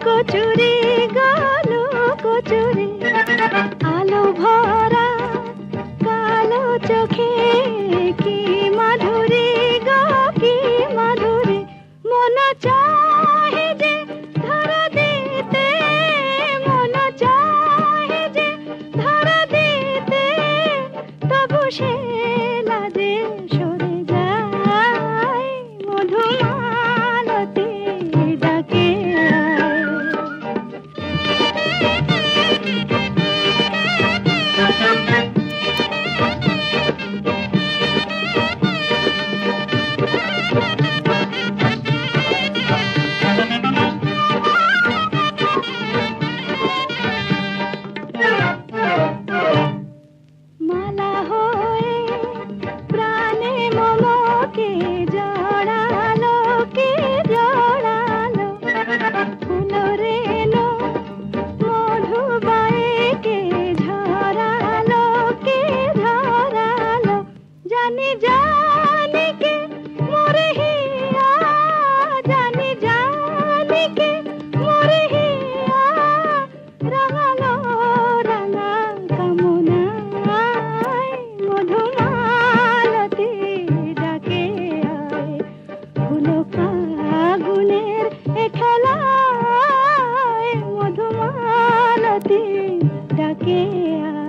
কচুরি গালো কচুরি আলো ভরা কালো চোখে কি মাধুরী গো কি মাধুরী মন চাহে যে ধরা দিতে মন চাহে যে ধরা দিতে তবু সে লাজে সরে যায় মধুমালতী ডাকে মালা হয়ে প্রাণে মমকে জড়ালো কে জড়ালো ফুল রেনো মধুবাইকে ঝরালো কে ঝরালো জানি জানি কে মোরে হিয়া জানি জানি কে মোরে হিয়া রাঙালো রাঙা কামনায় মধুমালতী ডাকে আয় ফুলো ফাগুনের এ খেলায় মধুমালতী ডাকে আয়।